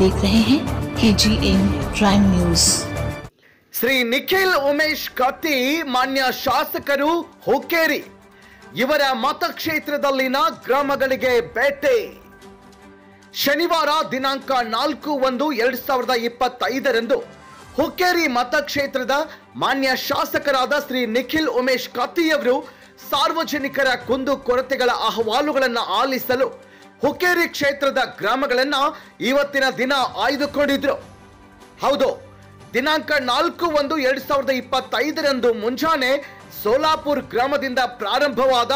देख रहे हैं KGN prime news. Shri Nikhil Umesh Katti ಮಾನ್ಯ ಶಾಸಕರು ಹುಕ್ಕೇರಿ ಇವರ ಮತಕ್ಷೇತ್ರದಲ್ಲಿನ ಗ್ರಾಮಗಳಿಗೆ ಭೇಟಿ. ಶನಿವಾರ ದಿನಾಂಕ 4/1/2025 ಹುಕ್ಕೇರಿ ಮತಕ್ಷೇತ್ರದ ಮಾನ್ಯ ಶಾಸಕರಾದ ಶ್ರೀ ನಿಖಿಲ್ ಉಮೇಶ್ ಕತ್ತಿಯವರು ಸಾರ್ವಜನಿಕರ ಕುಂದು ಕೊರತೆಗಳ ಅಹವಾಲುಗಳನ್ನು ಆಲಿಸಲು ಹುಕ್ಕೇರಿ ಕ್ಷೇತ್ರದ ಗ್ರಾಮಗಳನ್ನು ಇವತ್ತಿನ ದಿನ ಆಯ್ದುಕೊಂಡಿದ್ರು. ಹೌದು, ದಿನಾಂಕ 4/1/2025 ಮುಂಜಾನೆ ಸೋಲಾಪುರ್ ಗ್ರಾಮದಿಂದ ಪ್ರಾರಂಭವಾದ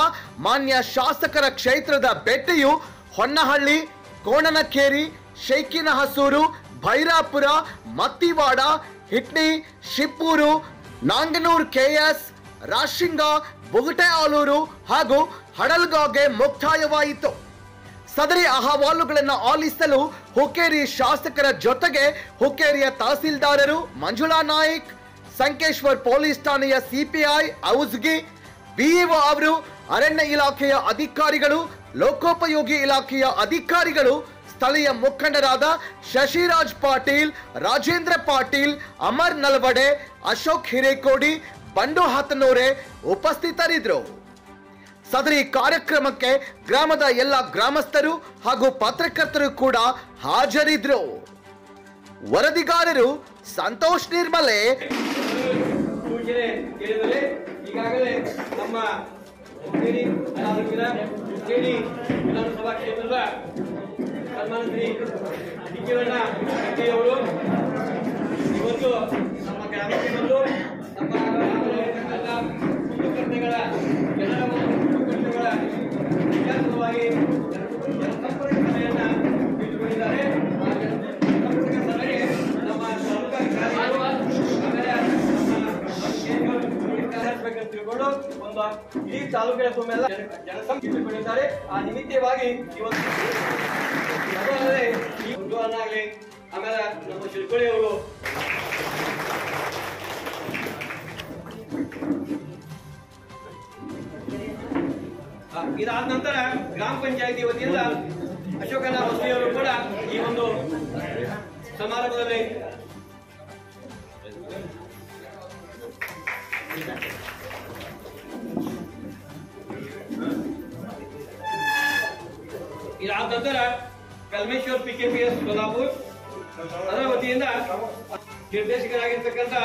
ಮಾನ್ಯ ಶಾಸಕರ ಕ್ಷೇತ್ರದ ಭೇಟಿಯು ಹೊನ್ನಹಳ್ಳಿ, ಕೋಣನಕೇರಿ, ಶೇಕಿನಹಸೂರು, ಭೈರಾಪುರ, ಮತ್ತಿವಾಡ, ಹಿಟ್ನಿ, ಶಿಪ್ಪೂರು, ನಾಂಗನೂರು KS, ರಾಶಿಂಗ, ಬುಗಟೆ ಆಲೂರು ಹಾಗೂ ಹಡಲ್ಗಾಗೆ ಮುಕ್ತಾಯವಾಯಿತು. ಸದರಿ ಅಹವಾಲುಗಳನ್ನು ಆಲಿಸಲು ಹುಕ್ಕೇರಿ ಶಾಸಕರ ಜೊತೆಗೆ ಹುಕ್ಕೇರಿಯ ತಹಸೀಲ್ದಾರರು ಮಂಜುಳಾ ನಾಯ್ಕ್, ಸಂಕೇಶ್ವರ್ ಪೊಲೀಸ್ ಠಾಣೆಯ CPI ಔಜ್ಗಿ, BEO ಅವರು, ಅರಣ್ಯ ಇಲಾಖೆಯ ಅಧಿಕಾರಿಗಳು, ಲೋಕೋಪಯೋಗಿ ಇಲಾಖೆಯ ಅಧಿಕಾರಿಗಳು, ಸ್ಥಳೀಯ ಮುಖಂಡರಾದ ಶಶಿರಾಜ್ ಪಾಟೀಲ್, ರಾಜೇಂದ್ರ ಪಾಟೀಲ್, ಅಮರ್ ನಲ್ವಡೆ, ಅಶೋಕ್ ಹಿರೇಕೋಡಿ, ಬಂಡು ಹತನೂರೆ ಉಪಸ್ಥಿತರಿದ್ದರು. ಸದರಿ ಕಾರ್ಯಕ್ರಮಕ್ಕೆ ಗ್ರಾಮದ ಎಲ್ಲ ಗ್ರಾಮಸ್ಥರು ಹಾಗೂ ಪತ್ರಕರ್ತರು ಕೂಡ ಹಾಜರಿದ್ದರು. ವರದಿಗಾರರು ಸಂತೋಷ್ ನಿರ್ಮಲೆ. ಈಗಾಗಲೇ ನಮ್ಮ ಹುಕ್ಕೇರಿ ವಿಧಾನಸಭಾ ಕ್ಷೇತ್ರದ ಸನ್ಮಾನ ಶ್ರೀ ನಿಖಿಲಣ್ಣ ಕತ್ತಿಯವರು ಇವತ್ತು ನಮ್ಮ ಗ್ರಾಮಕ್ಕೆ ಬಂದು ನಮ್ಮ ಕುಂದುಕೊರತೆಗಳ ಜನರ ಕುಂದುಕೊರತೆಗಳ ವಿಚಾರವಾಗಿ ಜನಸಂಪರ್ಕ ಸಭೆಯನ್ನ ಇಟ್ಟುಕೊಂಡಿದ್ದಾರೆ. ಆ ಜನಸಂಪರ್ಕ ಸಭೆಗೆ ನಮ್ಮ ತಾಲೂಕಾಧಿಕಾರಿಗಳು ಆಮೇಲೆ ನಮ್ಮ ತಿಳ್ಕೊಂಡು ಒಂದು ಇಡೀ ತಾಲೂಕಿನ ತುಂಬೆಲ್ಲ ಜನಸಂಖ್ಯೆ ಇಟ್ಟುಕೊಂಡಿದ್ದಾರೆ. ಆ ನಿಮಿತ್ತವಾಗಿ ಇವತ್ತು ಈ ಉದ್ಯೋಗನಾಗಲಿ ಆಮೇಲೆ ನಮ್ಮ ಶಿಲ್ಪಳಿ ಅವರು ಇದಾದ ನಂತರ ಗ್ರಾಮ ಪಂಚಾಯತಿ ವತಿಯಿಂದ ಅಶೋಕನ ವಸತಿಯವರು ಕೂಡ ಈ ಒಂದು ಸಮಾರಂಭದಲ್ಲಿ ಇದಾದ ನಂತರ ಕಲ್ಮೇಶ್ವರ್ PKPS ಸೋಲಾಪುರ್ ಅದರ ವತಿಯಿಂದ ನಿರ್ದೇಶಕರಾಗಿರ್ತಕ್ಕಂಥ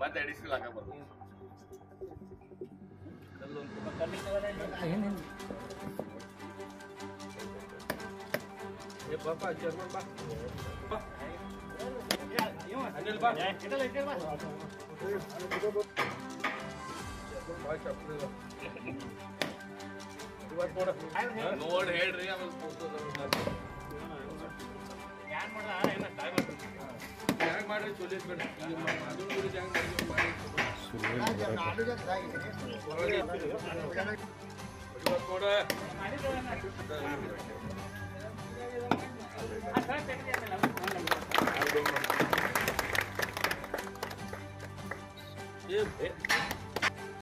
ಮತ್ತೆ ಅಡಿಷನಲ್ ಹಾಕಬಾರ್ದು. ಬಾಪಾ ಜರ್ಮನ್ ಬಾ ಅನಿಲ್ ಬಾ ನೋಡಿ ಹೇಳ್ರಿ ಆಮೇಲೆ ಹ್ಯಾಂಗ್ ಮಾಡ್ರಿ ಚೊಲೀಸ್ ಬೇಡ ಅದು ಗುಡಿ ಹ್ಯಾಂಗ್ ಮಾಡಿ